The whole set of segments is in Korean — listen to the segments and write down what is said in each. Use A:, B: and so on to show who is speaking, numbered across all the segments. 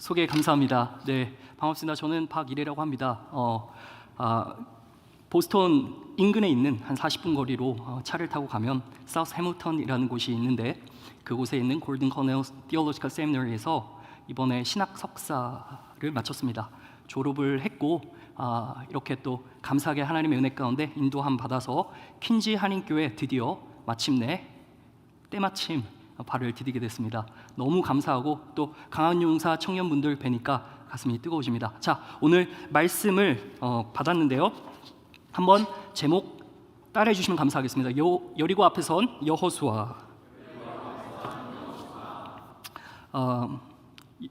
A: 소개 감사합니다. 네, 반갑습니다. 저는 박일혜라고 합니다. 보스턴 인근에 있는 한 40분 거리로 차를 타고 가면 사우스 해밀턴이라는 곳이 있는데 그곳에 있는 골든 코넬 티올로지컬 세미너리에서 이번에 신학 석사를 마쳤습니다. 졸업을 했고 이렇게 또 감사하게 하나님의 은혜 가운데 인도함 받아서 퀸지 한인교회 드디어 마침내 때마침 발을 디디게 됐습니다. 너무 감사하고 또 강한용사 청년분들 뵈니까 가슴이 뜨거워집니다. 자, 오늘 말씀을 받았는데요. 한번 제목 따라해 주시면 감사하겠습니다. 여리고 앞에 선 여호수아.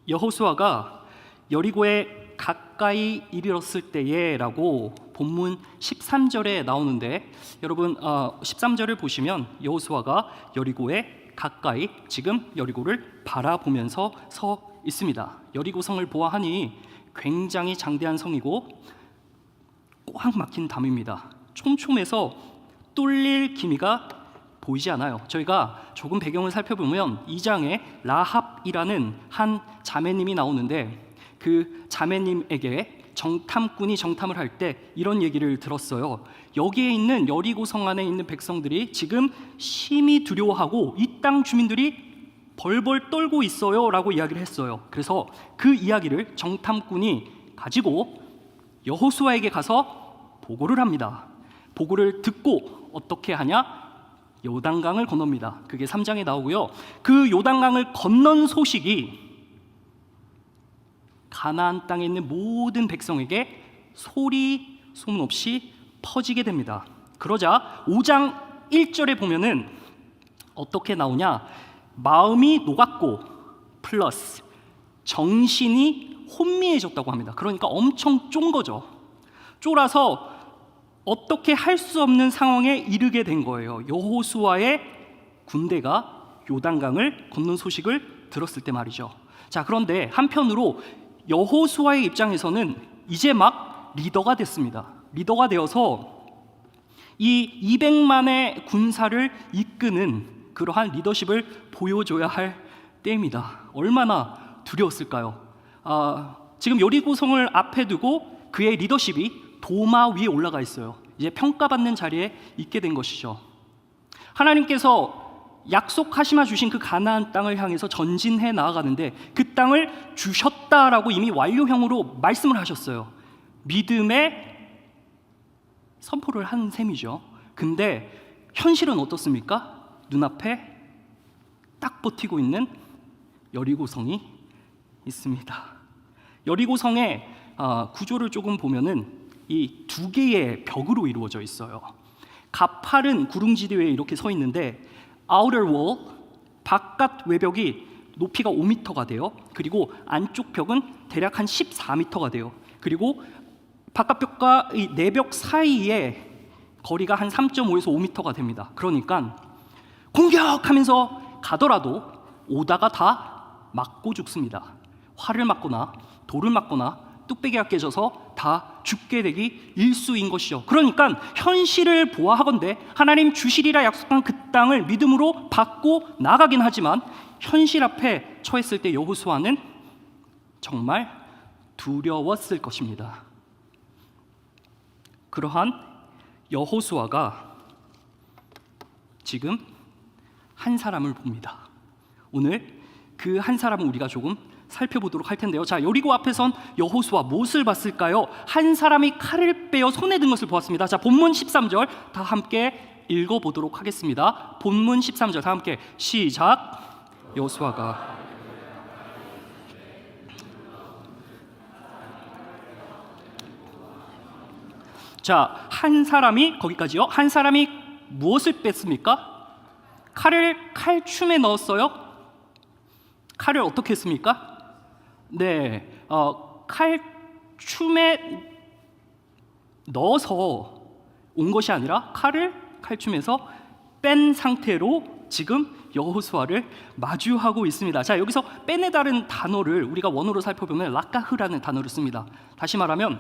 A: 여호수아가 여리고에 가까이 이르렀을 때에라고 본문 13절에 나오는데 여러분 13절을 보시면 여호수아가 여리고에 가까이 지금 여리고를 바라보면서 서 있습니다. 여리고 성을 보아하니 굉장히 장대한 성이고 꽉 막힌 담입니다. 촘촘해서 뚫릴 기미가 보이지 않아요. 저희가 조금 배경을 살펴보면 2장에 라합이라는 한 자매님이 나오는데 그 자매님에게 정탐꾼이 정탐을 할 때 이런 얘기를 들었어요. 여기에 있는 여리고 성 안에 있는 백성들이 지금 심히 두려워하고 이 땅 주민들이 벌벌 떨고 있어요 라고 이야기를 했어요. 그래서 그 이야기를 정탐꾼이 가지고 여호수아에게 가서 보고를 합니다. 보고를 듣고 어떻게 하냐? 요단강을 건넙니다. 그게 3장에 나오고요. 그 요단강을 건넌 소식이 가나안 땅에 있는 모든 백성에게 소리 소문 없이 퍼지게 됩니다. 그러자 5장 1절에 보면은 어떻게 나오냐? 마음이 녹았고 플러스 정신이 혼미해졌다고 합니다. 그러니까 엄청 쫀 거죠. 쫄아서 어떻게 할 수 없는 상황에 이르게 된 거예요. 여호수아의 군대가 요단강을 건넌 소식을 들었을 때 말이죠. 자, 그런데 한편으로 여호수아의 입장에서는 이제 막 리더가 됐습니다. 리더가 되어서 이 200만의 군사를 이끄는 그러한 리더십을 보여줘야 할 때입니다. 얼마나 두려웠을까요? 지금 여리고성을 앞에 두고 그의 리더십이 도마 위에 올라가 있어요. 이제 평가받는 자리에 있게 된 것이죠. 하나님께서 약속하시마 주신 그 가나안 땅을 향해서 전진해 나아가는데 그 땅을 주셨다라고 이미 완료형으로 말씀을 하셨어요. 믿음의 선포를 한 셈이죠. 근데 현실은 어떻습니까? 눈앞에 딱 버티고 있는 여리고성이 있습니다. 여리고성의 구조를 조금 보면은 이 두 개의 벽으로 이루어져 있어요. 가파른 구릉지대 위에 이렇게 서 있는데 outer wall, 바깥 외벽이 높이가 5m가 돼요. 그리고 안쪽 벽은 대략 한 14m가 돼요. 그리고 바깥 벽과 이 내벽 사이에 거리가 한 3.5에서 5m가 됩니다. 그러니까 공격하면서 가더라도 오다가 다 맞고 죽습니다. 활을 맞거나 돌을 맞거나 뚝배기가 깨져서 다 죽게 되기 일쑤인 것이죠. 그러니까 현실을 보아하건대 하나님 주시리라 약속한 그 땅을 믿음으로 받고 나가긴 하지만 현실 앞에 처했을 때 여호수아는 정말 두려웠을 것입니다. 그러한 여호수아가 지금 한 사람을 봅니다. 오늘 그 한 사람을 우리가 조금 살펴보도록 할 텐데요. 자, 여리고 앞에 선 여호수아 무엇을 봤을까요? 한 사람이 칼을 빼어 손에 든 것을 보았습니다. 자, 본문 13절 다 함께 읽어보도록 하겠습니다. 본문 13절 다 함께 시작. 여호수아가 자, 한 사람이 거기까지요. 한 사람이 무엇을 뺐습니까? 칼을 칼춤에 넣었어요. 칼을 어떻게 했습니까? 네, 칼춤에 넣어서 온 것이 아니라 칼을 칼춤에서 뺀 상태로 지금 여호수아를 마주하고 있습니다. 자, 여기서 빼내다는 단어를 우리가 원어로 살펴보면 라카흐라는 단어를 씁니다. 다시 말하면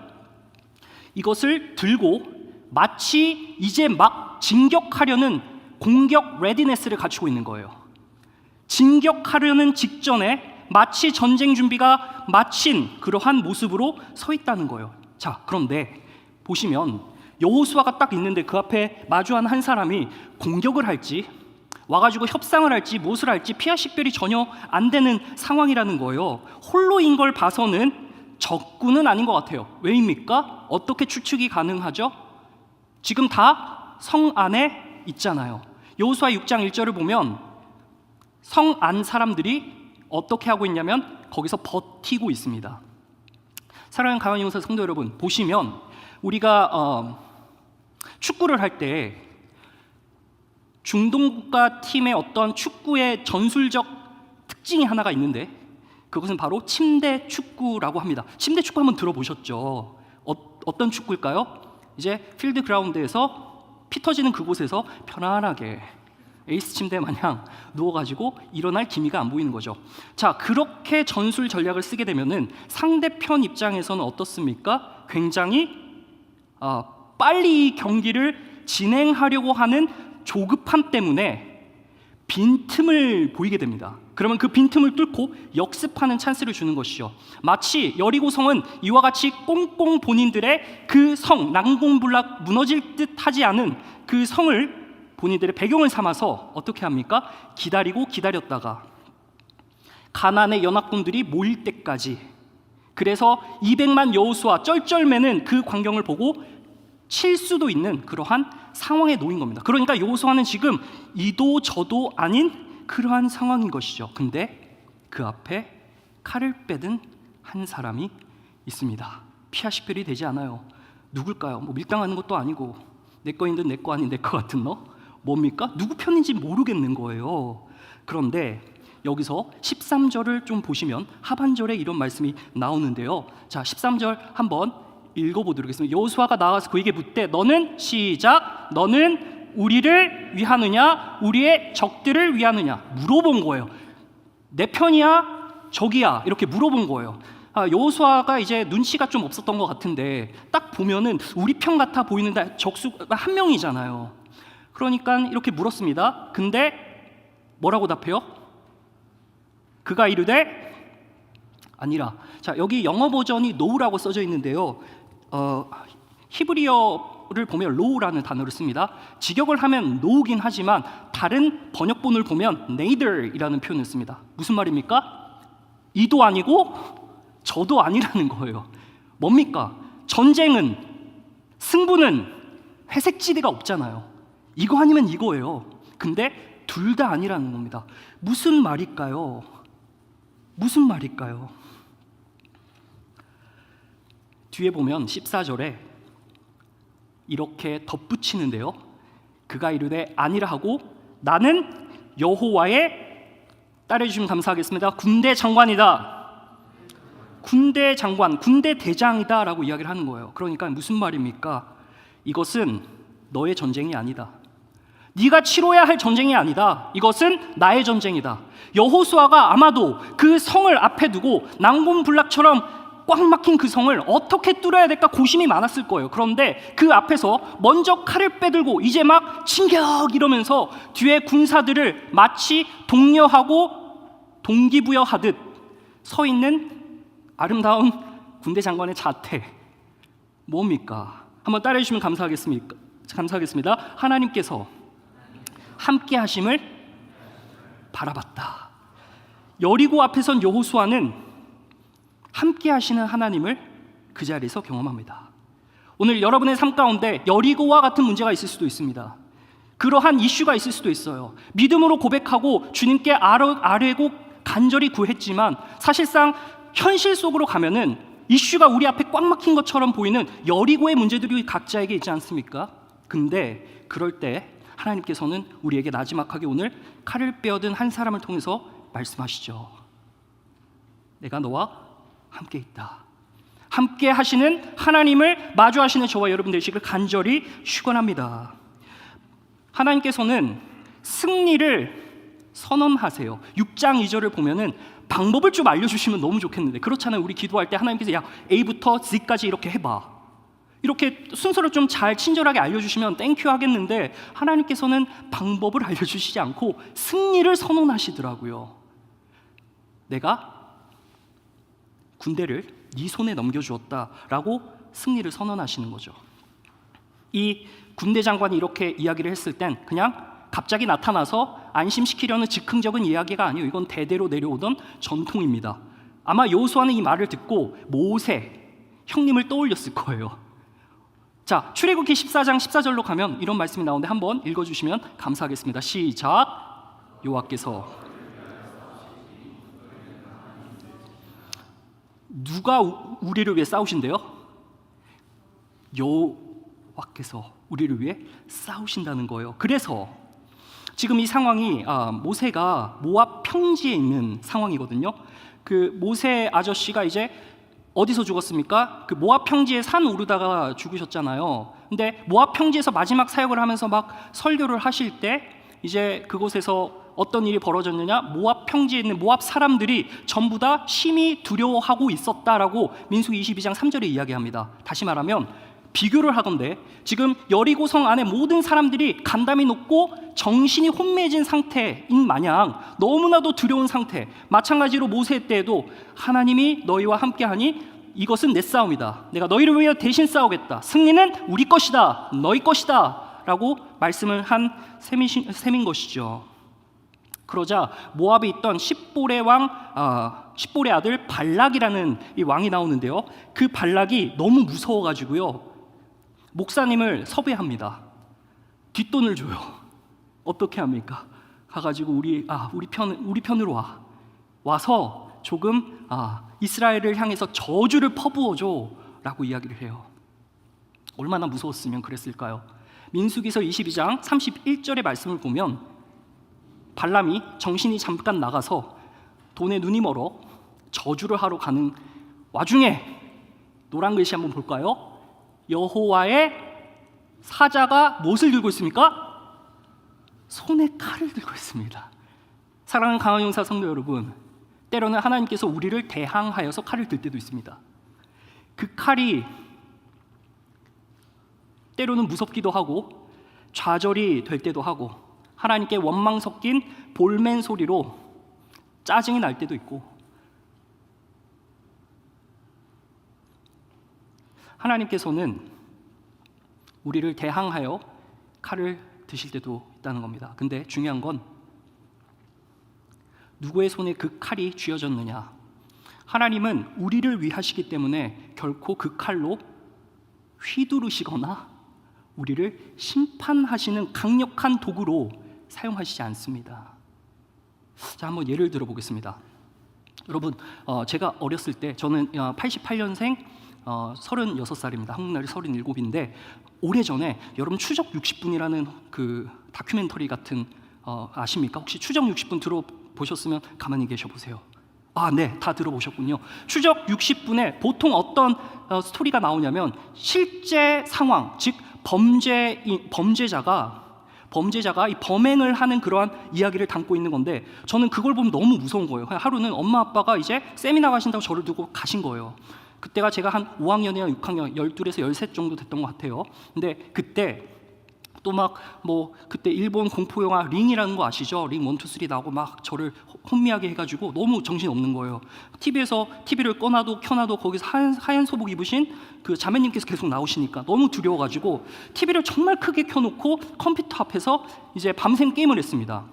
A: 이것을 들고 마치 이제 막 진격하려는 공격 레디네스를 갖추고 있는 거예요. 진격하려는 직전에 마치 전쟁 준비가 마친 그러한 모습으로 서 있다는 거예요. 자, 그런데 보시면 여호수아가 딱 있는데 그 앞에 마주한 한 사람이 공격을 할지 와가지고 협상을 할지 무엇을 할지 피하 식별이 전혀 안 되는 상황이라는 거예요. 홀로인 걸 봐서는 적군은 아닌 것 같아요. 왜입니까? 어떻게 추측이 가능하죠? 지금 다 성 안에 있잖아요. 여호수아 6장 1절을 보면 성 안 사람들이 어떻게 하고 있냐면 거기서 버티고 있습니다. 사랑하는 가만히 용사 성도 여러분, 보시면 우리가 축구를 할 때 중동 국가 팀의 어떤 축구의 전술적 특징이 하나가 있는데 그것은 바로 침대 축구라고 합니다. 침대 축구 한번 들어보셨죠? 어떤 축구일까요? 이제 필드 그라운드에서 피 터지는 그곳에서 편안하게 에이스 침대 마냥 누워가지고 일어날 기미가 안 보이는 거죠. 자, 그렇게 전술 전략을 쓰게 되면은 상대편 입장에서는 어떻습니까? 굉장히 빨리 경기를 진행하려고 하는 조급함 때문에 빈틈을 보이게 됩니다. 그러면 그 빈틈을 뚫고 역습하는 찬스를 주는 것이죠. 마치 여리고성은 이와 같이 꽁꽁 본인들의 그 성, 난공불락 무너질 듯 하지 않은 그 성을 본인들의 배경을 삼아서 어떻게 합니까? 기다렸다가 가나안의 연합군들이 모일 때까지, 그래서 200만 여호수아 쩔쩔매는 그 광경을 보고 칠 수도 있는 그러한 상황에 놓인 겁니다. 그러니까 여호수아는 지금 이도 저도 아닌 그러한 상황인 것이죠. 근데 그 앞에 칼을 빼든 한 사람이 있습니다. 피하 식별이 되지 않아요. 누굴까요? 뭐 밀당하는 것도 아니고 내 거인 듯 내 거 아닌 내 거 같은 너? 뭡니까? 누구 편인지 모르겠는 거예요. 그런데 여기서 13절을 좀 보시면 하반절에 이런 말씀이 나오는데요. 자, 13절 한번 읽어보도록 하겠습니다. 여호수아가 나와서 그에게 묻되 너는 시작 너는 우리를 위하느냐 우리의 적들을 위하느냐 물어본 거예요. 내 편이야 적이야 이렇게 물어본 거예요. 여호수아가 이제 눈치가 좀 없었던 것 같은데 딱 보면은 우리 편 같아 보이는데 적수가 한 명이잖아요. 그러니까 이렇게 물었습니다. 근데 뭐라고 답해요? 그가 이르되 아니라. 자, 여기 영어 버전이 no라고 써져 있는데요. 히브리어를 보면 low라는 단어를 씁니다. 직역을 하면 no긴 하지만 다른 번역본을 보면 neither이라는 표현을 씁니다. 무슨 말입니까? 이도 아니고 저도 아니라는 거예요. 뭡니까? 전쟁은 승부는 회색지대가 없잖아요. 이거 아니면 이거예요. 근데 둘 다 아니라는 겁니다. 무슨 말일까요? 무슨 말일까요? 뒤에 보면 14절에 이렇게 덧붙이는데요. 그가 이르되 아니라 하고 나는 여호와의, 따라해주시면 감사하겠습니다, 군대 장관이다. 군대 장관, 군대 대장이다 라고 이야기를 하는 거예요. 그러니까 무슨 말입니까? 이것은 너의 전쟁이 아니다. 네가 치러야 할 전쟁이 아니다. 이것은 나의 전쟁이다. 여호수아가 아마도 그 성을 앞에 두고 난공불락처럼 꽉 막힌 그 성을 어떻게 뚫어야 될까 고심이 많았을 거예요. 그런데 그 앞에서 먼저 칼을 빼들고 이제 막 진격 이러면서 뒤에 군사들을 마치 독려하고 동기부여하듯 서 있는 아름다운 군대 장관의 자태, 뭡니까? 한번 따라해 주시면 감사하겠습니다. 하나님께서 함께 하심을 바라봤다. 여리고 앞에 선 여호수아는 함께 하시는 하나님을 그 자리에서 경험합니다. 오늘 여러분의 삶 가운데 여리고와 같은 문제가 있을 수도 있습니다. 그러한 이슈가 있을 수도 있어요. 믿음으로 고백하고 주님께 아뢰고 간절히 구했지만 사실상 현실 속으로 가면은 이슈가 우리 앞에 꽉 막힌 것처럼 보이는 여리고의 문제들이 각자에게 있지 않습니까? 근데 그럴 때 하나님께서는 우리에게 나지막하게 오늘 칼을 빼어든 한 사람을 통해서 말씀하시죠. 내가 너와 함께 있다. 함께 하시는 하나님을 마주하시는 저와 여러분 되시길 간절히 축원합니다. 하나님께서는 승리를 선언하세요. 6장 2절을 보면은 방법을 좀 알려주시면 너무 좋겠는데 그렇잖아요. 우리 기도할 때 하나님께서 야 A부터 Z까지 이렇게 해봐, 이렇게 순서를 좀 잘 친절하게 알려주시면 땡큐 하겠는데 하나님께서는 방법을 알려주시지 않고 승리를 선언하시더라고요. 내가 군대를 네 손에 넘겨주었다라고 승리를 선언하시는 거죠. 이 군대 장관이 이렇게 이야기를 했을 땐 그냥 갑자기 나타나서 안심시키려는 즉흥적인 이야기가 아니에요. 이건 대대로 내려오던 전통입니다. 아마 여호수아는 이 말을 듣고 모세 형님을 떠올렸을 거예요. 자, 출애굽기 14장 14절로 가면 이런 말씀이 나오는데 한번 읽어주시면 감사하겠습니다. 시작. 여호와께서 누가 우리를 위해 싸우신대요? 여호와께서 우리를 위해 싸우신다는 거예요. 그래서 지금 이 상황이 모세가 모압 평지에 있는 상황이거든요. 그 모세 아저씨가 이제 어디서 죽었습니까? 그 모압 평지에 산 오르다가 죽으셨잖아요. 근데 모압 평지에서 마지막 사역을 하면서 막 설교를 하실 때 이제 그곳에서 어떤 일이 벌어졌느냐? 모압 평지에 있는 모압 사람들이 전부 다 심히 두려워하고 있었다라고 민수기 22장 3절에 이야기합니다. 다시 말하면 비교를 하건대 지금 여리고성 안에 모든 사람들이 간담이 높고 정신이 혼미해진 상태인 마냥 너무나도 두려운 상태. 마찬가지로 모세 때에도 하나님이 너희와 함께하니 이것은 내 싸움이다. 내가 너희를 위해 대신 싸우겠다. 승리는 우리 것이다. 너희 것이다. 라고 말씀을 한 셈인 것이죠. 그러자 모압에 있던 십볼의 십볼의 아들 발락이라는 이 왕이 나오는데요. 그 발락이 너무 무서워가지고요. 목사님을 섭외합니다. 뒷돈을 줘요. 어떻게 합니까? 가가지고 우리 편으로 와서 조금 이스라엘을 향해서 저주를 퍼부어줘라고 이야기를 해요. 얼마나 무서웠으면 그랬을까요? 민수기서 22장 31절의 말씀을 보면 발람이 정신이 잠깐 나가서 돈에 눈이 멀어 저주를 하러 가는 와중에 노란 글씨 한번 볼까요? 여호와의 사자가 무엇을 들고 있습니까? 손에 칼을 들고 있습니다. 사랑하는 강화용사 성도 여러분, 때로는 하나님께서 우리를 대항하여서 칼을 들 때도 있습니다. 그 칼이 때로는 무섭기도 하고 좌절이 될 때도 하고 하나님께 원망 섞인 볼멘 소리로 짜증이 날 때도 있고 하나님께서는 우리를 대항하여 칼을 드실 때도 있다는 겁니다. 근데 중요한 건 누구의 손에 그 칼이 쥐어졌느냐. 하나님은 우리를 위하시기 때문에 결코 그 칼로 휘두르시거나 우리를 심판하시는 강력한 도구로 사용하시지 않습니다. 자, 한번 예를 들어 보겠습니다. 여러분, 제가 어렸을 때 저는 88년생 36살입니다. 한국 나이 37인데 오래전에 여러분 추적 60분이라는 그 다큐멘터리 같은 아십니까? 혹시 추적 60분 들어보셨으면 가만히 계셔 보세요. 네, 다 들어보셨군요. 추적 60분에 보통 어떤 스토리가 나오냐면 실제 상황, 즉 범죄자가 이 범행을 하는 그러한 이야기를 담고 있는 건데 저는 그걸 보면 너무 무서운 거예요. 하루는 엄마 아빠가 이제 세미나 가신다고 저를 두고 가신 거예요. 그때가 제가 한 5학년이나 6학년, 12에서 13 정도 됐던 것 같아요. 근데 그때 또 막 그때 일본 공포 영화 링이라는 거 아시죠? 링 1, 2, 3 나오고 막 저를 혼미하게 해가지고 너무 정신 없는 거예요. TV에서 TV를 꺼놔도 켜놔도 거기서 하얀 소복 입으신 그 자매님께서 계속 나오시니까 너무 두려워가지고 TV를 정말 크게 켜놓고 컴퓨터 앞에서 이제 밤샘 게임을 했습니다.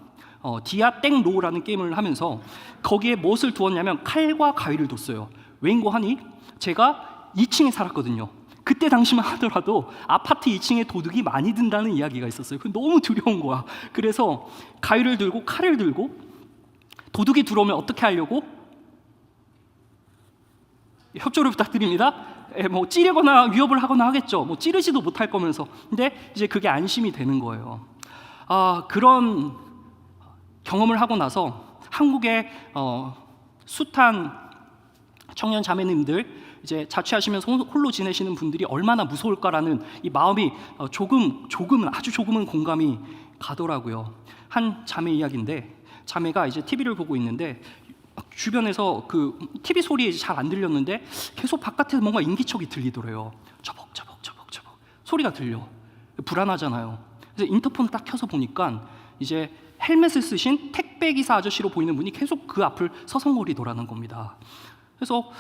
A: 디아 땡로라는 게임을 하면서 거기에 무엇을 두었냐면 칼과 가위를 뒀어요. 왜인고 하니 제가 2층에 살았거든요. 그때 당시만 하더라도 아파트 2층에 도둑이 많이 든다는 이야기가 있었어요. 너무 두려운 거야. 그래서 가위를 들고 칼을 들고 도둑이 들어오면 어떻게 하려고? 협조를 부탁드립니다. 찌르거나 위협을 하거나 하겠죠. 찌르지도 못할 거면서. 근데 이제 그게 안심이 되는 거예요. 그런 경험을 하고 나서 한국의 숫한 청년 자매님들 이제 자취하시면서 홀로 지내시는 분들이 얼마나 무서울까라는 이 마음이 아주 조금은 공감이 가더라고요. 한 자매 이야기인데 자매가 이제 TV를 보고 있는데 주변에서 그 TV 소리 잘 안 들렸는데 계속 바깥에서 뭔가 인기척이 들리더래요. 저벅 소리가 들려. 불안하잖아요. 그래서 인터폰 딱 켜서 보니까 이제 헬멧을 쓰신 택배기사 아저씨로 보이는 분이 계속 그 앞을 서성거리더라는 겁니다. 그래서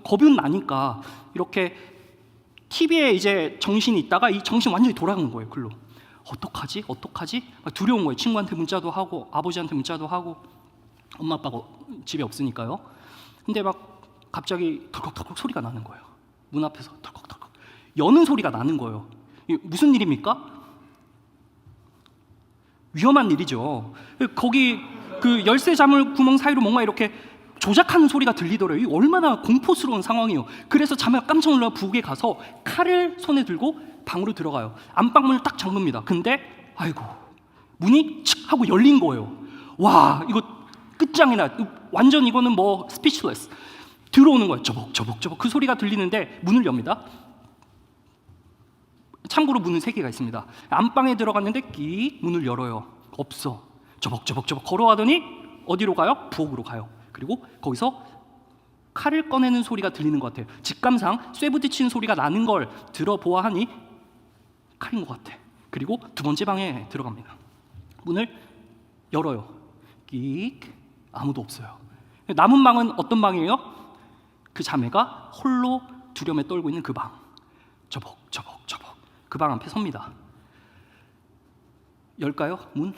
A: 겁은 나니까 이렇게 TV에 이제 정신이 있다가 이 정신 완전히 돌아간 거예요. 글로. 어떡하지? 막 두려운 거예요. 친구한테 문자도 하고 아버지한테 문자도 하고 엄마 아빠가 집에 없으니까요. 근데 막 갑자기 덜컥덜컥 소리가 나는 거예요. 문 앞에서 덜컥덜컥 여는 소리가 나는 거예요. 이게 무슨 일입니까? 위험한 일이죠. 거기 그 열쇠 자물 구멍 사이로 뭔가 이렇게 조작하는 소리가 들리더래요. 이게 얼마나 공포스러운 상황이에요. 그래서 자매가 깜짝 놀라 부엌에 가서 칼을 손에 들고 방으로 들어가요. 안방문을 딱 잠깁니다. 근데 아이고 문이 칙 하고 열린 거예요. 와 이거 끝장이나 완전 이거는 뭐 스피치레스. 들어오는 거예요. 저벅저벅 그 소리가 들리는데 문을 엽니다. 참고로 문은 3개가 있습니다. 안방에 들어갔는데 끼 문을 열어요. 없어. 저벅저벅 걸어가더니 어디로 가요? 부엌으로 가요. 그리고 거기서 칼을 꺼내는 소리가 들리는 것 같아요. 직감상 쇠부딪히는 소리가 나는 걸 들어보아하니 칼인 것 같아. 그리고 2번째 방에 들어갑니다. 문을 열어요. 끼 아무도 없어요. 남은 방은 어떤 방이에요? 그 자매가 홀로 두려움에 떨고 있는 그 방. 저벅 그 방 앞에 섭니다. 열까요? 문?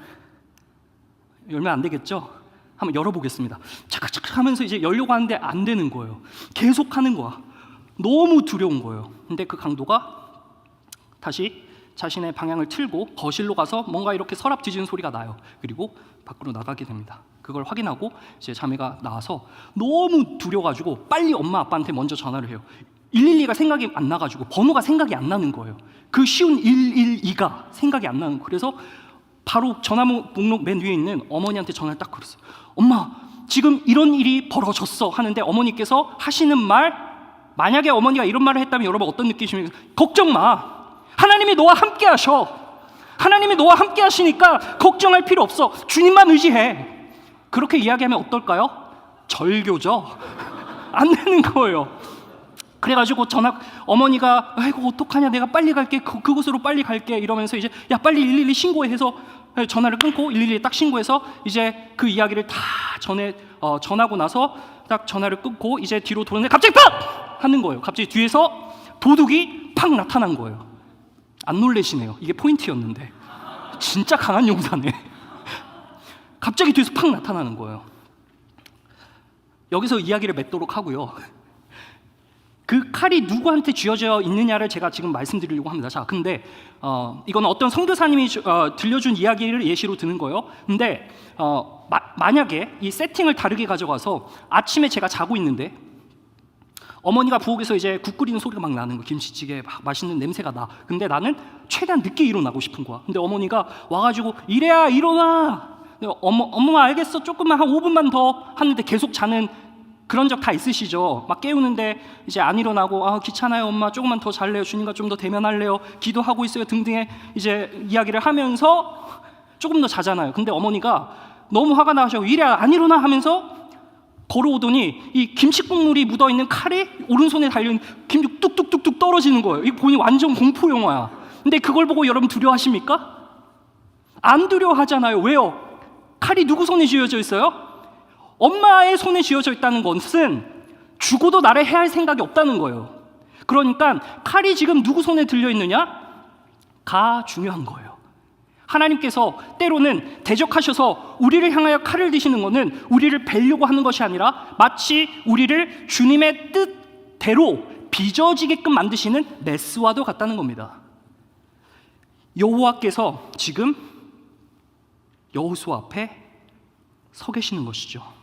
A: 열면 안 되겠죠? 한번 열어보겠습니다. 착착 하면서 이제 열려고 하는데 안 되는 거예요. 계속 하는 거야. 너무 두려운 거예요. 근데 그 강도가 다시 자신의 방향을 틀고 거실로 가서 뭔가 이렇게 서랍 뒤지는 소리가 나요. 그리고 밖으로 나가게 됩니다. 그걸 확인하고 이제 자매가 나와서 너무 두려워가지고 빨리 엄마 아빠한테 먼저 전화를 해요. 112가 생각이 안 나가지고 번호가 생각이 안 나는 거예요. 그 쉬운 112가 생각이 안 나는 거예요. 그래서 바로 전화 목록 맨 위에 있는 어머니한테 전화를 딱 걸었어요. 엄마, 지금 이런 일이 벌어졌어 하는데 어머니께서 하시는 말, 만약에 어머니가 이런 말을 했다면 여러분 어떤 느낌이십니까? 걱정 마. 하나님이 너와 함께 하셔. 하나님이 너와 함께 하시니까 걱정할 필요 없어. 주님만 의지해. 그렇게 이야기하면 어떨까요? 절교죠. 안 되는 거예요. 그래가지고 어머니가 아이고 어떡하냐, 내가 빨리 갈게, 그곳으로 빨리 갈게 이러면서 이제 야 빨리 112 신고해 해서 전화를 끊고 112에 딱 신고해서 이제 그 이야기를 다 전하고 나서 딱 전화를 끊고 이제 뒤로 돌아오는데 갑자기 팍! 하는 거예요. 갑자기 뒤에서 도둑이 팍 나타난 거예요. 안 놀라시네요. 이게 포인트였는데 진짜 강한 용사네. 갑자기 뒤에서 팍 나타나는 거예요. 여기서 이야기를 맺도록 하고요. 그 칼이 누구한테 쥐어져 있느냐를 제가 지금 말씀드리려고 합니다. 자, 근데 이거는 어떤 선교사님이 들려준 이야기를 예시로 드는 거예요. 근데 만약에 이 세팅을 다르게 가져가서 아침에 제가 자고 있는데 어머니가 부엌에서 이제 국 끓이는 소리가 막 나는 거야. 김치찌개 막 맛있는 냄새가 나. 근데 나는 최대한 늦게 일어나고 싶은 거야. 근데 어머니가 와가지고 이래야 일어나. 엄마 알겠어. 조금만 한 5분만 더 하는데 계속 자는 그런 적 다 있으시죠? 막 깨우는데 이제 안 일어나고 귀찮아요 엄마, 조금만 더 잘래요, 주님과 좀 더 대면할래요, 기도하고 있어요 등등의 이제 이야기를 하면서 조금 더 자잖아요. 근데 어머니가 너무 화가 나셔서 이래 안 일어나 하면서 걸어오더니 이 김치 국물이 묻어있는 칼이 오른손에 달려있는 김치 뚝뚝뚝뚝 떨어지는 거예요. 이거 보니 완전 공포 영화야. 근데 그걸 보고 여러분 두려워하십니까? 안 두려워하잖아요. 왜요? 칼이 누구 손에 쥐어져 있어요? 엄마의 손에 쥐어져 있다는 것은 죽어도 나를 해할 생각이 없다는 거예요. 그러니까 칼이 지금 누구 손에 들려 있느냐가 중요한 거예요. 하나님께서 때로는 대적하셔서 우리를 향하여 칼을 드시는 것은 우리를 뵈려고 하는 것이 아니라 마치 우리를 주님의 뜻대로 빚어지게끔 만드시는 메스와도 같다는 겁니다. 여호와께서 지금 여호수아 앞에 서 계시는 것이죠.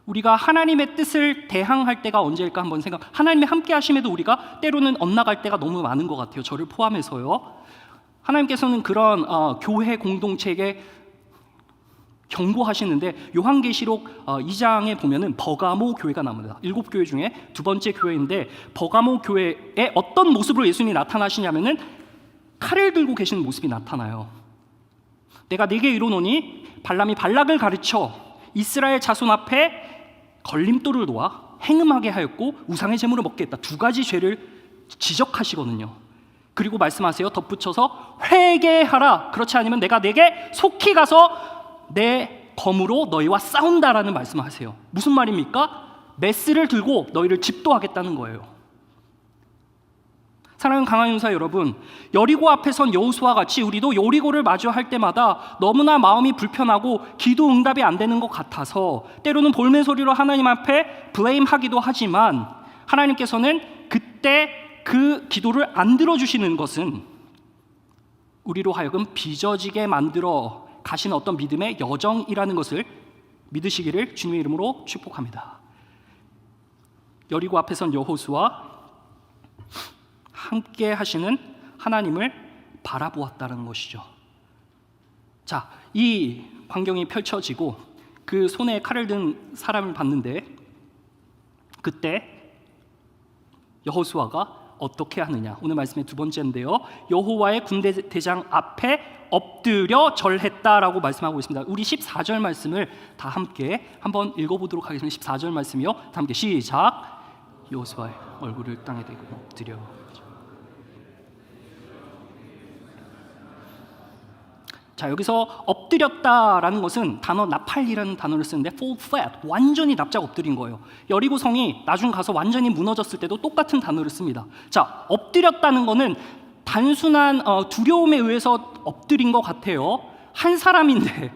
A: 우리가 하나님의 뜻을 대항할 때가 언제일까 한번 하나님이 함께 하심에도 우리가 때로는 엇나갈 때가 너무 많은 것 같아요. 저를 포함해서요. 하나님께서는 그런 교회 공동체에게 경고하시는데 요한계시록 2장에 보면은 버가모 교회가 나옵니다. 7교회 중에 2번째 교회인데 버가모 교회에 어떤 모습으로 예수님이 나타나시냐면은 칼을 들고 계시는 모습이 나타나요. 내가 네게 이르노니 발람이 발락을 가르쳐 이스라엘 자손 앞에 걸림돌을 놓아 행음하게 하였고 우상의 제물을 먹게 했다. 2가지 죄를 지적하시거든요. 그리고 말씀하세요. 덧붙여서 회개하라. 그렇지 않으면 내가 네게 속히 가서 내 검으로 너희와 싸운다라는 말씀을 하세요. 무슨 말입니까? 메스를 들고 너희를 집도하겠다는 거예요. 사랑하는 강한 용사 여러분, 여리고 앞에 선 여호수아와 같이 우리도 여리고를 마주할 때마다 너무나 마음이 불편하고 기도 응답이 안 되는 것 같아서 때로는 볼멘 소리로 하나님 앞에 블레임하기도 하지만, 하나님께서는 그때 그 기도를 안 들어주시는 것은 우리로 하여금 빚어지게 만들어 가시는 어떤 믿음의 여정이라는 것을 믿으시기를 주님의 이름으로 축복합니다. 여리고 앞에 선 여호수아, 함께 하시는 하나님을 바라보았다는 것이죠. 자, 이 광경이 펼쳐지고 그 손에 칼을 든 사람을 봤는데, 그때 여호수아가 어떻게 하느냐, 오늘 말씀의 두 번째인데요, 여호와의 군대 대장 앞에 엎드려 절했다라고 말씀하고 있습니다. 우리 14절 말씀을 다 함께 한번 읽어보도록 하겠습니다. 14절 말씀이요, 다 함께 시작. 여호수아의 얼굴을 땅에 대고 엎드려. 자, 여기서 엎드렸다라는 것은 단어 나팔이라는 단어를 쓰는데 fall flat, 완전히 납작 엎드린 거예요. 여리고 성이 나중 가서 완전히 무너졌을 때도 똑같은 단어를 씁니다. 자, 엎드렸다는 것은 단순한 두려움에 의해서 엎드린 것 같아요. 한 사람인데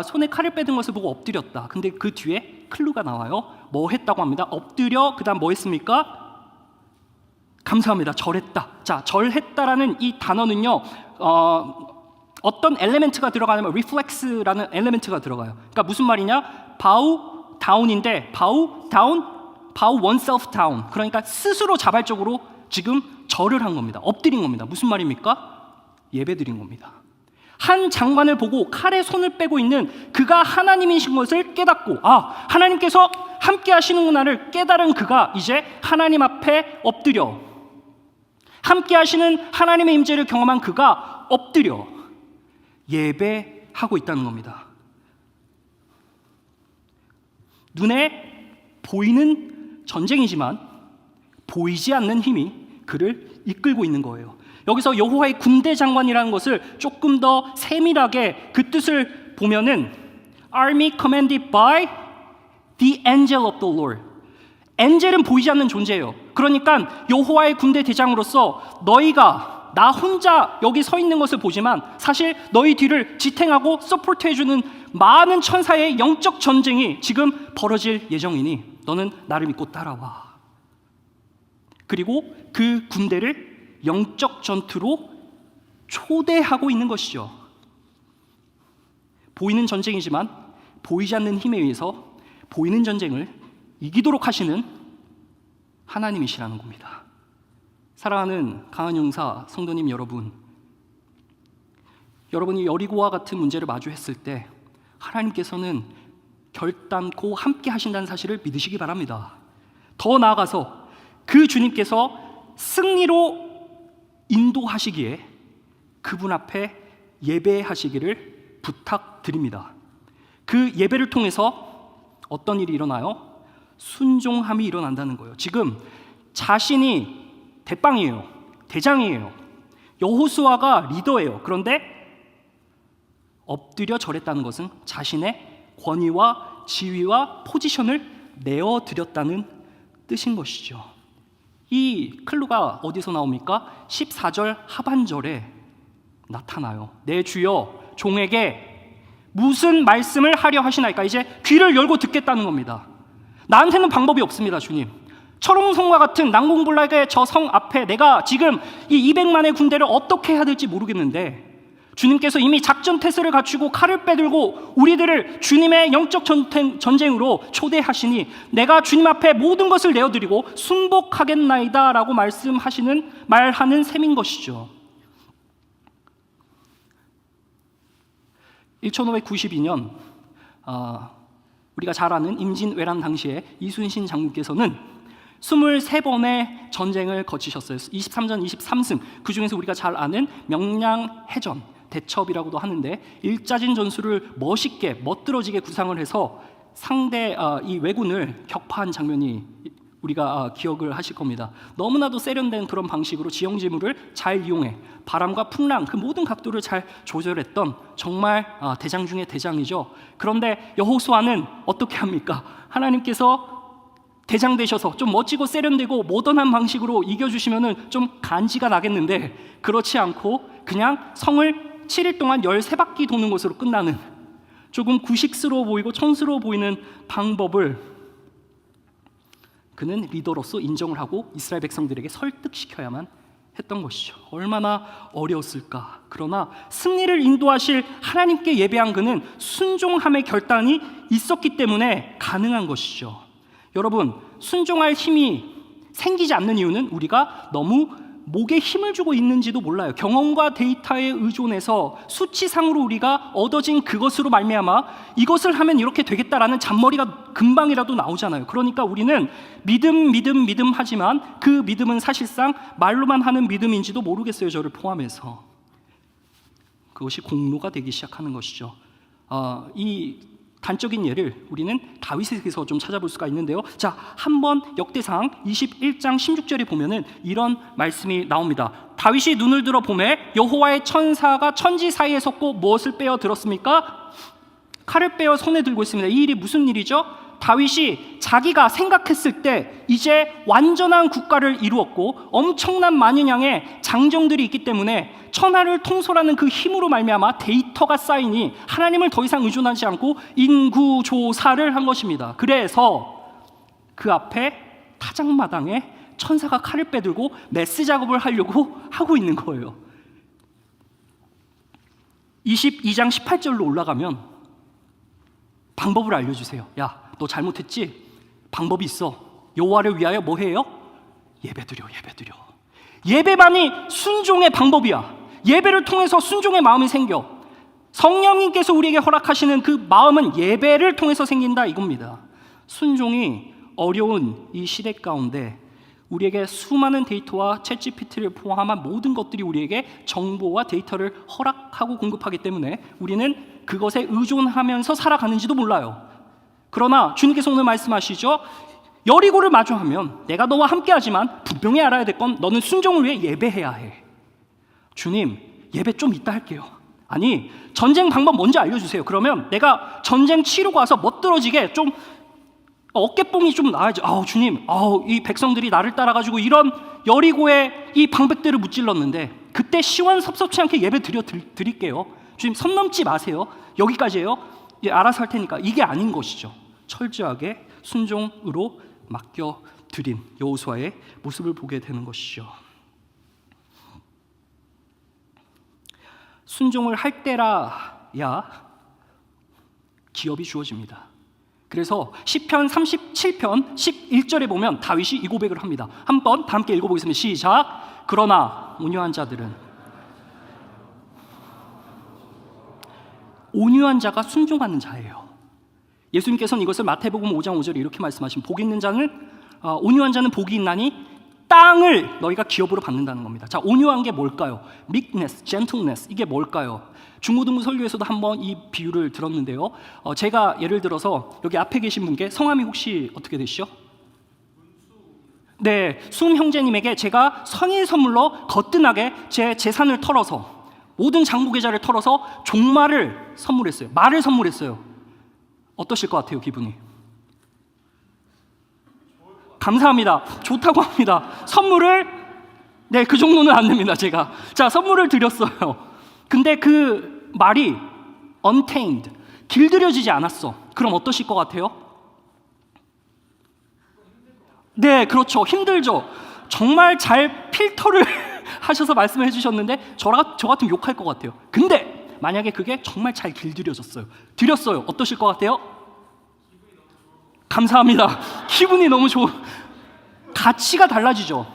A: 손에 칼을 빼든 것을 보고 엎드렸다. 근데 그 뒤에 클루가 나와요. 뭐 했다고 합니다. 엎드려, 그 다음 뭐 했습니까? 감사합니다. 절했다. 자, 절했다라는 이 단어는요, 어떤 엘리멘트가 들어가냐면 reflex라는 엘리멘트가 들어가요. 그러니까 무슨 말이냐? bow down인데 bow down, bow oneself down. 그러니까 스스로 자발적으로 지금 절을 한 겁니다. 엎드린 겁니다. 무슨 말입니까? 예배드린 겁니다. 한 장관을 보고 칼에 손을 빼고 있는 그가 하나님이신 것을 깨닫고, 아, 하나님께서 함께 하시는구나를 깨달은 그가 이제 하나님 앞에 엎드려, 함께 하시는 하나님의 임재를 경험한 그가 엎드려 예배하고 있다는 겁니다. 눈에 보이는 전쟁이지만 보이지 않는 힘이 그를 이끌고 있는 거예요. 여기서 여호와의 군대 장관이라는 것을 조금 더 세밀하게 그 뜻을 보면은 Army commanded by the angel of the Lord. 엔젤은 보이지 않는 존재예요. 그러니까 여호와의 군대 대장으로서 너희가 나 혼자 여기 서 있는 것을 보지만 사실 너희 뒤를 지탱하고 서포트해주는 많은 천사의 영적 전쟁이 지금 벌어질 예정이니 너는 나를 믿고 따라와. 그리고 그 군대를 영적 전투로 초대하고 있는 것이죠. 보이는 전쟁이지만 보이지 않는 힘에 의해서 보이는 전쟁을 이기도록 하시는 하나님이시라는 겁니다. 사랑하는 강한 용사 성도님 여러분, 여러분이 여리고와 같은 문제를 마주했을 때 하나님께서는 결단코 함께 하신다는 사실을 믿으시기 바랍니다. 더 나아가서 그 주님께서 승리로 인도하시기에 그분 앞에 예배하시기를 부탁드립니다. 그 예배를 통해서 어떤 일이 일어나요? 순종함이 일어난다는 거예요. 지금 자신이 대빵이에요. 대장이에요. 여호수아가 리더예요. 그런데 엎드려 절했다는 것은 자신의 권위와 지위와 포지션을 내어드렸다는 뜻인 것이죠. 이 클루가 어디서 나옵니까? 14절 하반절에 나타나요. 내 주여 종에게 무슨 말씀을 하려 하시나이까? 이제 귀를 열고 듣겠다는 겁니다. 나한테는 방법이 없습니다, 주님. 철옹성과 같은 난공불락의 저 성 앞에 내가 지금 이 200만의 군대를 어떻게 해야 될지 모르겠는데 주님께서 이미 작전 태세를 갖추고 칼을 빼들고 우리들을 주님의 영적 전쟁으로 초대하시니 내가 주님 앞에 모든 것을 내어드리고 순복하겠나이다 라고 말하는 셈인 것이죠. 1592년 우리가 잘 아는 임진왜란 당시에 이순신 장군께서는 23번의 전쟁을 거치셨어요. 23전 23승. 그 중에서 우리가 잘 아는 명량해전, 대첩이라고도 하는데 일자진 전술을 멋있게 멋들어지게 구상을 해서 상대 이 왜군을 격파한 장면이 우리가 기억을 하실 겁니다. 너무나도 세련된 그런 방식으로 지형지물을 잘 이용해 바람과 풍랑 그 모든 각도를 잘 조절했던 정말 대장 중의 대장이죠. 그런데 여호수아는 어떻게 합니까? 하나님께서 대장 되셔서 좀 멋지고 세련되고 모던한 방식으로 이겨주시면은 좀 간지가 나겠는데, 그렇지 않고 그냥 성을 7일 동안 13바퀴 도는 것으로 끝나는 조금 구식스러워 보이고 촌스러워 보이는 방법을 그는 리더로서 인정을 하고 이스라엘 백성들에게 설득시켜야만 했던 것이죠. 얼마나 어려웠을까. 그러나 승리를 인도하실 하나님께 예배한 그는 순종함의 결단이 있었기 때문에 가능한 것이죠. 여러분, 순종할 힘이 생기지 않는 이유는 우리가 너무 목에 힘을 주고 있는지도 몰라요. 경험과 데이터에 의존해서 수치상으로 우리가 얻어진 그것으로 말미암아 이것을 하면 이렇게 되겠다라는 잔머리가 금방이라도 나오잖아요. 그러니까 우리는 믿음 하지만 그 믿음은 사실상 말로만 하는 믿음인지도 모르겠어요. 저를 포함해서. 그것이 공로가 되기 시작하는 것이죠. 이 단적인 예를 우리는 다윗에게서 좀 찾아볼 수가 있는데요. 자, 한번 역대상 21장 16절에 보면은 이런 말씀이 나옵니다. 다윗이 눈을 들어 보매 여호와의 천사가 천지 사이에 섰고 무엇을 빼어 들었습니까? 칼을 빼어 손에 들고 있습니다. 이 일이 무슨 일이죠? 다윗이 자기가 생각했을 때 이제 완전한 국가를 이루었고 엄청난 많은 양의 장정들이 있기 때문에 천하를 통솔하는 그 힘으로 말미암아 데이터가 쌓이니 하나님을 더 이상 의존하지 않고 인구조사를 한 것입니다. 그래서 그 앞에 타작마당에 천사가 칼을 빼들고 메스 작업을 하려고 하고 있는 거예요. 22장 18절로 올라가면 방법을 알려주세요. 야, 너 잘못했지? 방법이 있어. 여호와를 위하여 뭐 해요? 예배드려. 예배만이 순종의 방법이야. 예배를 통해서 순종의 마음이 생겨. 성령님께서 우리에게 허락하시는 그 마음은 예배를 통해서 생긴다 이겁니다. 순종이 어려운 이 시대 가운데 우리에게 수많은 데이터와 챗GPT를 포함한 모든 것들이 우리에게 정보와 데이터를 허락하고 공급하기 때문에 우리는 그것에 의존하면서 살아가는지도 몰라요. 그러나 주님께서 오늘 말씀하시죠. 여리고를 마주하면 내가 너와 함께하지만 분명히 알아야 될 건 너는 순종을 위해 예배해야 해. 주님, 예배 좀 이따 할게요. 아니, 전쟁 방법 뭔지 알려주세요. 그러면 내가 전쟁 치르고 와서 멋들어지게 좀 어깨뽕이 좀 나야지. 주님, 이 백성들이 나를 따라가지고 이런 여리고의 이 방백들을 무찔렀는데 그때 시원섭섭치 않게 예배 드릴게요. 주님, 선 넘지 마세요. 여기까지예요. 알아서 할 테니까. 이게 아닌 것이죠. 철저하게 순종으로 맡겨드린 여호수아의 모습을 보게 되는 것이죠. 순종을 할 때라야 기업이 주어집니다. 그래서 시편 37편 11절에 보면 다윗이 이 고백을 합니다. 한번 다 함께 읽어보겠습니다. 시작. 그러나 온유한 자가 순종하는 자예요. 예수님께서는 이것을 마태복음 5장 5절에 이렇게 말씀하신 복 있는 자는 온유한 자는 복이 있나니 땅을 너희가 기업으로 받는다는 겁니다. 자, 온유한 게 뭘까요? meekness, gentleness, 이게 뭘까요? 중고등부 설교에서도 한번 이 비유를 들었는데요. 제가 예를 들어서 여기 앞에 계신 분께 성함이 혹시 어떻게 되시죠? 네, 수음 형제님에게 제가 생일 선물로 거뜬하게 제 재산을 털어서 모든 장부 계좌를 털어서 종말을 선물했어요. 말을 선물했어요. 어떠실 것 같아요, 기분이? 감사합니다. 좋다고 합니다. 선물을, 네, 그 정도는 안 됩니다, 제가. 자, 선물을 드렸어요. 근데 그 말이 untamed, 길들여지지 않았어. 그럼 어떠실 것 같아요? 네, 그렇죠. 힘들죠. 정말 잘 필터를 하셔서 말씀을 해주셨는데 저 같으면 욕할 것 같아요. 근데 만약에 그게 정말 잘 길들여졌어요. 드렸어요. 어떠실 것 같아요? 감사합니다. 기분이 너무 좋은, 가치가 달라지죠.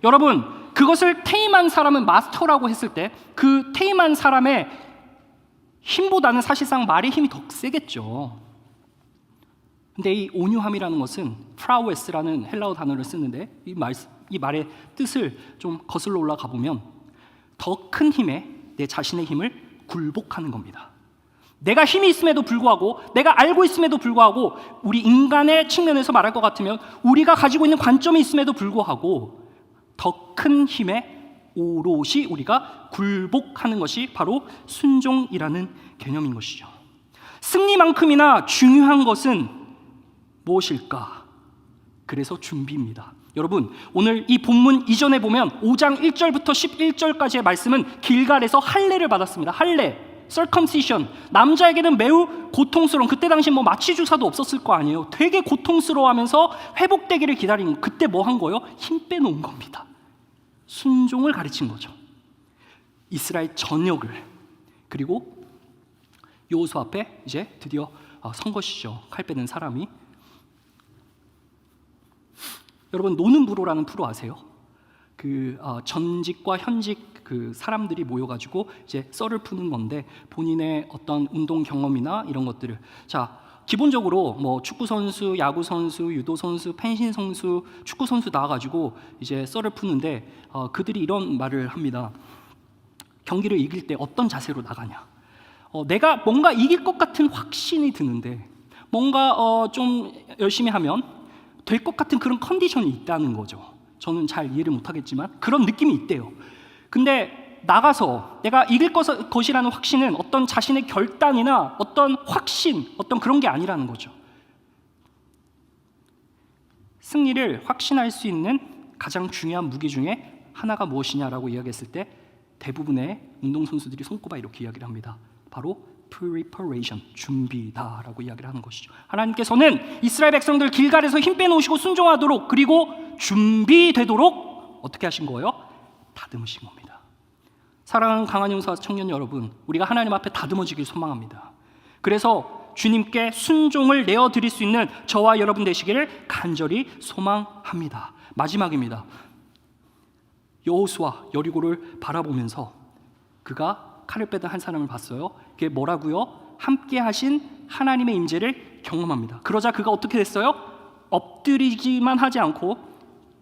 A: 여러분, 그것을 테임한 사람은 마스터라고 했을 때 그 테임한 사람의 힘보다는 사실상 말의 힘이 더 세겠죠. 근데 이 온유함이라는 것은 프라우에스라는 헬라어 단어를 쓰는데 이 말의 뜻을 좀 거슬러 올라가 보면 더 큰 힘에 내 자신의 힘을 굴복하는 겁니다. 내가 힘이 있음에도 불구하고, 내가 알고 있음에도 불구하고, 우리 인간의 측면에서 말할 것 같으면 우리가 가지고 있는 관점이 있음에도 불구하고 더 큰 힘에 오롯이 우리가 굴복하는 것이 바로 순종이라는 개념인 것이죠. 승리만큼이나 중요한 것은 무엇일까? 그래서 준비입니다. 여러분, 오늘 이 본문 이전에 보면 5장 1절부터 11절까지의 말씀은 길갈에서 할례를 받았습니다. 할례, circumcision. 남자에게는 매우 고통스러운, 그때 당시 뭐 마취 주사도 없었을 거 아니에요. 되게 고통스러워하면서 회복되기를 기다린, 그때 뭐 한 거예요? 힘 빼놓은 겁니다. 순종을 가르친 거죠. 이스라엘 전역을. 그리고 여호수아 앞에 이제 드디어 선 것이죠. 칼 빼는 사람이. 여러분, 노는 불호라는 프로 아세요? 전직과 현직 사람들이 모여가지고 이제 썰을 푸는 건데, 본인의 어떤 운동 경험이나 이런 것들을, 자, 기본적으로 뭐 축구 선수, 야구 선수, 유도 선수, 펜싱 선수, 축구 선수 나와가지고 이제 썰을 푸는데, 그들이 이런 말을 합니다. 경기를 이길 때 어떤 자세로 나가냐? 내가 뭔가 이길 것 같은 확신이 드는데, 뭔가 좀 열심히 하면 될 것 같은 그런 컨디션이 있다는 거죠. 저는 잘 이해를 못하겠지만 그런 느낌이 있대요. 근데 나가서 내가 이길 것이라는 확신은 어떤 자신의 결단이나 어떤 확신, 어떤 그런 게 아니라는 거죠. 승리를 확신할 수 있는 가장 중요한 무기 중에 하나가 무엇이냐라고 이야기했을 때 대부분의 운동선수들이 손꼽아 이렇게 이야기를 합니다. 바로 preparation, 준비다라고 이야기를 하는 것이죠. 하나님께서는 이스라엘 백성들 길갈에서 힘 빼놓으시고 순종하도록, 그리고 준비되도록 어떻게 하신 거예요? 다듬으신 겁니다. 사랑하는 강한용사 청년 여러분, 우리가 하나님 앞에 다듬어지길 소망합니다. 그래서 주님께 순종을 내어드릴 수 있는 저와 여러분 되시기를 간절히 소망합니다. 마지막입니다. 여호수아 여리고를 바라보면서 그가 칼을 빼던 한 사람을 봤어요. 그게 뭐라고요? 함께 하신 하나님의 임재를 경험합니다. 그러자 그가 어떻게 됐어요? 엎드리지만 하지 않고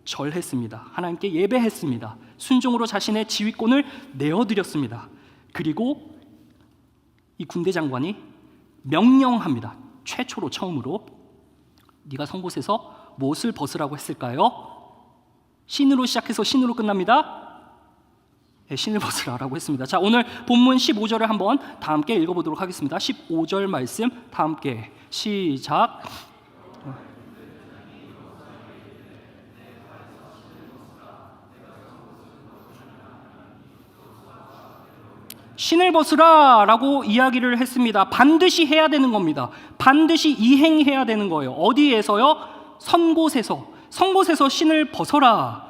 A: 절했습니다. 하나님께 예배했습니다. 순종으로 자신의 지휘권을 내어드렸습니다. 그리고 이 군대 장관이 명령합니다. 최초로 처음으로, 네가 선 곳에서 무엇을 벗으라고 했을까요? 신으로 시작해서 신으로 끝납니다. 신을 벗으라고 했습니다. 자, 오늘 본문 15절을 한번 다 함께 읽어보도록 하겠습니다. 15절 말씀 다 함께 시작. 신을 벗으라 라고 이야기를 했습니다. 반드시 해야 되는 겁니다. 반드시 이행해야 되는 거예요. 어디에서요? 선 곳에서 신을 벗어라.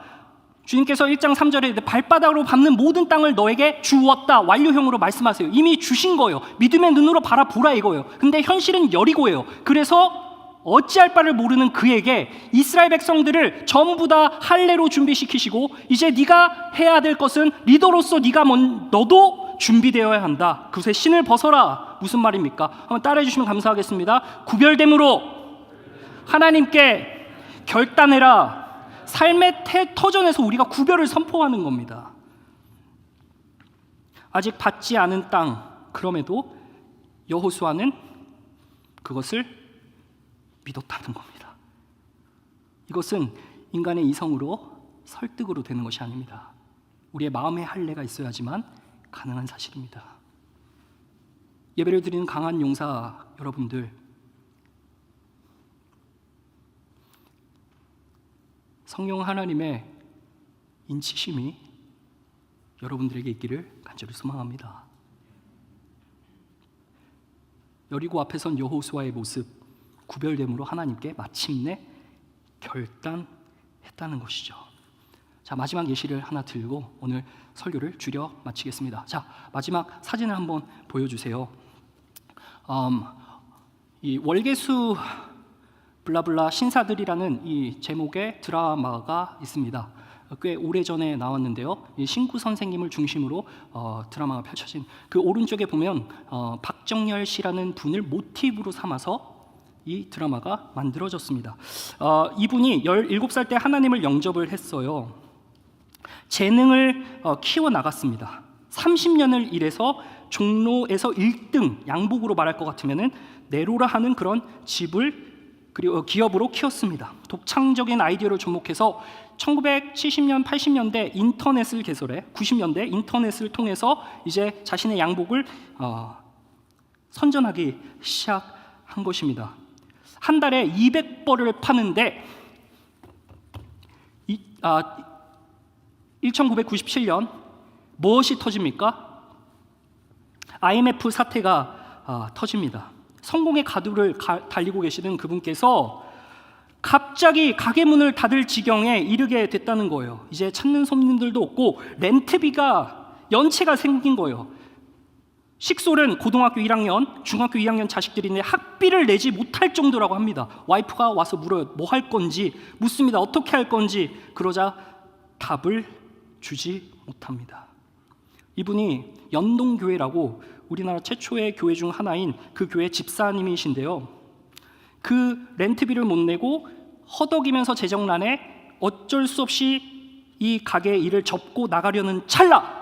A: 주님께서 1장 3절에 발바닥으로 밟는 모든 땅을 너에게 주었다, 완료형으로 말씀하세요. 이미 주신 거예요. 믿음의 눈으로 바라보라 이거예요. 근데 현실은 여리고예요. 그래서 어찌할 바를 모르는 그에게 이스라엘 백성들을 전부 다 할례로 준비시키시고, 이제 네가 해야 될 것은 리더로서 너도 준비되어야 한다. 그새 신을 벗어라. 무슨 말입니까? 한번 따라해 주시면 감사하겠습니다. 구별됨으로 하나님께 결단해라. 삶의 터전에서 우리가 구별을 선포하는 겁니다. 아직 받지 않은 땅, 그럼에도 여호수아는 그것을 믿었다는 겁니다. 이것은 인간의 이성으로 설득으로 되는 것이 아닙니다. 우리의 마음의 할례가 있어야지만 가능한 사실입니다. 예배를 드리는 강한 용사 여러분들, 성령 하나님의 인치심이 여러분들에게 있기를 간절히 소망합니다. 여리고 앞에 선 여호수아의 모습, 구별됨으로 하나님께 마침내 결단했다는 것이죠. 자, 마지막 예시를 하나 들고 오늘 설교를 줄여 마치겠습니다. 자, 마지막 사진을 한번 보여주세요. 이 월계수 블라블라 신사들이라는 이 제목의 드라마가 있습니다. 꽤 오래전에 나왔는데요. 이 신구 선생님을 중심으로 드라마가 펼쳐진, 그 오른쪽에 보면 박정열 씨라는 분을 모티브로 삼아서 이 드라마가 만들어졌습니다. 이분이 17살 때 하나님을 영접을 했어요. 재능을 키워나갔습니다. 30년을 일해서 종로에서 1등 양복으로 말할 것 같으면은 네로라 하는 그런 집을 그리고 기업으로 키웠습니다. 독창적인 아이디어를 접목해서 1970년, 80년대 인터넷을 개설해 90년대 인터넷을 통해서 이제 자신의 양복을 선전하기 시작한 것입니다. 한 달에 200벌을 파는데 1997년 무엇이 터집니까? IMF 사태가 터집니다. 성공의 가두를 달리고 계시던 그분께서 갑자기 가게 문을 닫을 지경에 이르게 됐다는 거예요. 이제 찾는 손님들도 없고 렌트비가 연체가 생긴 거예요. 식솔은 고등학교 1학년, 중학교 2학년 자식들인데 학비를 내지 못할 정도라고 합니다. 와이프가 와서 물어요. 뭐 할 건지 묻습니다. 어떻게 할 건지. 그러자 답을 주지 못합니다. 이분이 연동교회라고 우리나라 최초의 교회 중 하나인 그 교회 집사님이신데요. 그 렌트비를 못 내고 허덕이면서 재정난에 어쩔 수 없이 이 가게의 일을 접고 나가려는 찰나,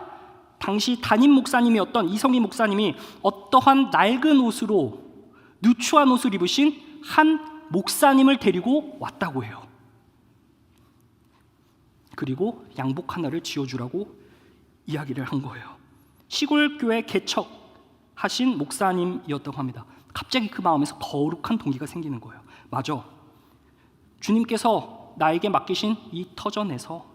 A: 당시 담임 목사님이었던 이성희 목사님이 어떠한 낡은 옷으로 누추한 옷을 입으신 한 목사님을 데리고 왔다고 해요. 그리고 양복 하나를 지어주라고 이야기를 한 거예요. 시골교회 개척하신 목사님이었다고 합니다. 갑자기 그 마음에서 거룩한 동기가 생기는 거예요. 맞아, 주님께서 나에게 맡기신 이 터전에서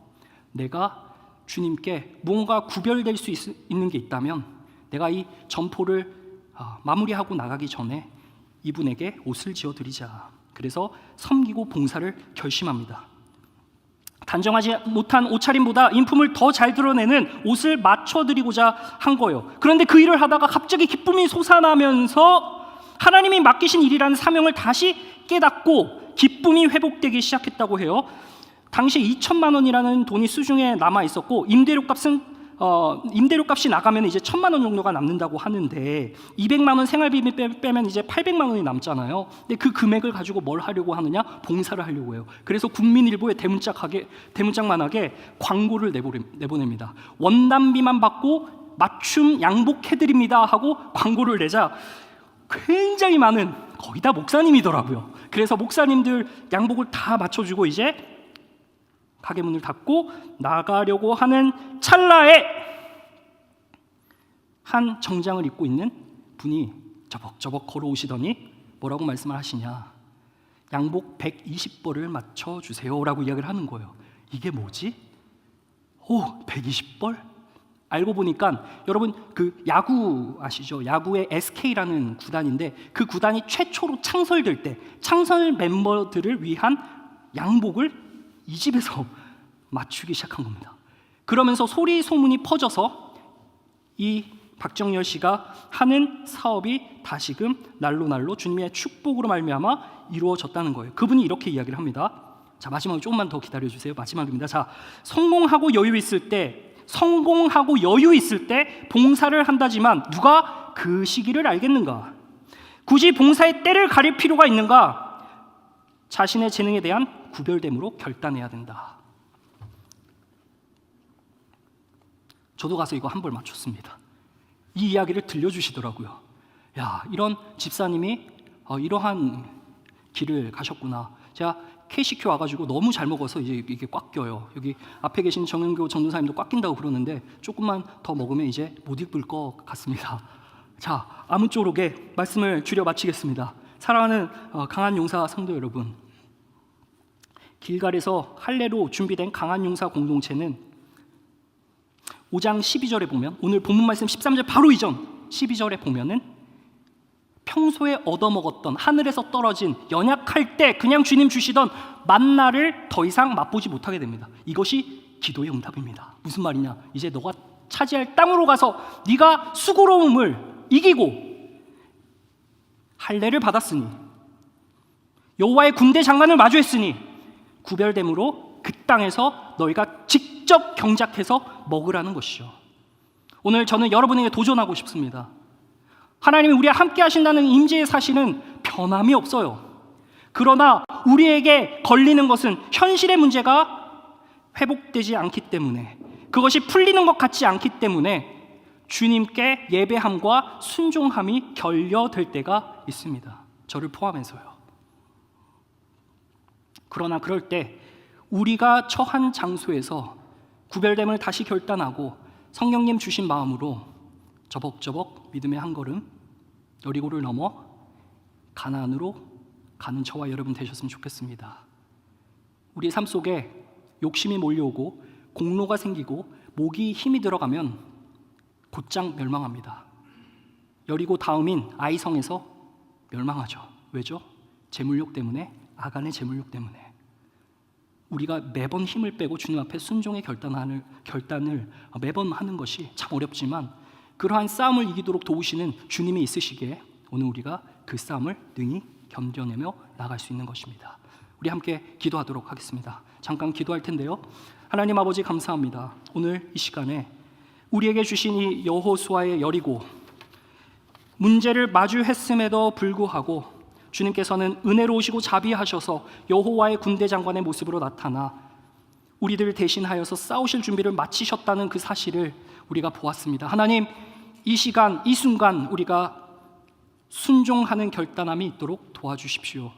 A: 내가 주님께 무언가 구별될 수 있는 게 있다면 내가 이 점포를 마무리하고 나가기 전에 이분에게 옷을 지어드리자. 그래서 섬기고 봉사를 결심합니다. 단정하지 못한 옷차림보다 인품을 더 잘 드러내는 옷을 맞춰드리고자 한 거예요. 그런데 그 일을 하다가 갑자기 기쁨이 솟아나면서 하나님이 맡기신 일이라는 사명을 다시 깨닫고 기쁨이 회복되기 시작했다고 해요. 당시 2천만 원이라는 돈이 수중에 남아 있었고 임대료값이 나가면 이제 1,000만 원 정도가 남는다고 하는데 200만 원 생활비 빼면 이제 800만 원이 남잖아요. 근데 그 금액을 가지고 뭘 하려고 하느냐? 봉사를 하려고 해요. 그래서 국민일보에 대문짝만하게 광고를 내보냅니다. 원단비만 받고 맞춤 양복해드립니다 하고 광고를 내자 굉장히 많은, 거의 다 목사님이더라고요. 그래서 목사님들 양복을 다 맞춰주고 이제 가게 문을 닫고 나가려고 하는 찰나에 한 정장을 입고 있는 분이 저벅저벅 걸어오시더니 뭐라고 말씀을 하시냐? 양복 120벌을 맞춰주세요 라고 이야기를 하는 거예요. 이게 뭐지? 120벌? 알고 보니까 여러분 그 야구 아시죠? 야구의 SK라는 구단인데 그 구단이 최초로 창설될 때 창설 멤버들을 위한 양복을 이 집에서 맞추기 시작한 겁니다. 그러면서 소리 소문이 퍼져서 이 박정열 씨가 하는 사업이 다시금 날로 주님의 축복으로 말미암아 이루어졌다는 거예요. 그분이 이렇게 이야기를 합니다. 자, 마지막으로 조금만 더 기다려주세요. 마지막입니다. 자, 성공하고 여유 있을 때 봉사를 한다지만 누가 그 시기를 알겠는가? 굳이 봉사의 때를 가릴 필요가 있는가? 자신의 재능에 대한 구별됨으로 결단해야 된다. 저도 가서 이거 한 벌 맞췄습니다. 이 이야기를 들려주시더라고요. 야, 이런 집사님이 이러한 길을 가셨구나. 제가 K식효 와가지고 너무 잘 먹어서 이제 이게 꽉 껴요. 여기 앞에 계신 정은교 전도사님도 꽉 낀다고 그러는데 조금만 더 먹으면 이제 못 입을 것 같습니다. 자, 아무쪼록에 말씀을 줄여 마치겠습니다. 사랑하는 강한 용사 성도 여러분, 길갈에서 할례로 준비된 강한 용사 공동체는 5장 12절에 보면, 오늘 본문 말씀 13절 바로 이전 12절에 보면은 평소에 얻어먹었던 하늘에서 떨어진 연약할 때 그냥 주님 주시던 만나를 더 이상 맛보지 못하게 됩니다. 이것이 기도의 응답입니다. 무슨 말이냐? 이제 너가 차지할 땅으로 가서 네가 수고로움을 이기고 할례를 받았으니 여호와의 군대 장관을 마주했으니 구별됨으로 그 땅에서 너희가 직접 경작해서 먹으라는 것이죠. 오늘 저는 여러분에게 도전하고 싶습니다. 하나님이 우리와 함께 하신다는 임재의 사실은 변함이 없어요. 그러나 우리에게 걸리는 것은 현실의 문제가 회복되지 않기 때문에, 그것이 풀리는 것 같지 않기 때문에 주님께 예배함과 순종함이 결여될 때가 있습니다. 저를 포함해서요. 그러나 그럴 때 우리가 처한 장소에서 구별됨을 다시 결단하고 성령님 주신 마음으로 저벅저벅 믿음의 한 걸음 여리고를 넘어 가나안으로 가는 저와 여러분 되셨으면 좋겠습니다. 우리의 삶 속에 욕심이 몰려오고 공로가 생기고 목이 힘이 들어가면 곧장 멸망합니다. 여리고 다음인 아이성에서 멸망하죠. 왜죠? 재물욕 때문에, 아간의 재물욕 때문에. 우리가 매번 힘을 빼고 주님 앞에 순종의 결단을 매번 하는 것이 참 어렵지만 그러한 싸움을 이기도록 도우시는 주님이 있으시기에 오늘 우리가 그 싸움을 능히 견뎌내며 나갈 수 있는 것입니다. 우리 함께 기도하도록 하겠습니다. 잠깐 기도할 텐데요. 하나님 아버지 감사합니다. 오늘 이 시간에 우리에게 주신 이 여호수아의 여리고 문제를 마주했음에도 불구하고 주님께서는 은혜로우시고 자비하셔서 여호와의 군대 장관의 모습으로 나타나 우리들 대신하여서 싸우실 준비를 마치셨다는 그 사실을 우리가 보았습니다. 하나님, 이 시간, 이 순간 우리가 순종하는 결단함이 있도록 도와주십시오.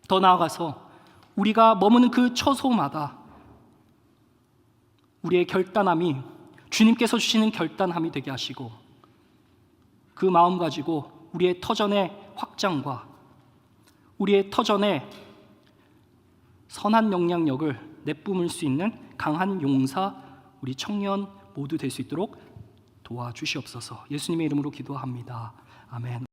A: 더 나아가서 우리가 머무는 그 처소마다 우리의 결단함이 주님께서 주시는 결단함이 되게 하시고 그 마음 가지고 우리의 터전의 확장과 우리의 터전의 선한 영향력을 내뿜을 수 있는 강한 용사 우리 청년 모두 될 수 있도록 도와주시옵소서. 예수님의 이름으로 기도합니다. 아멘.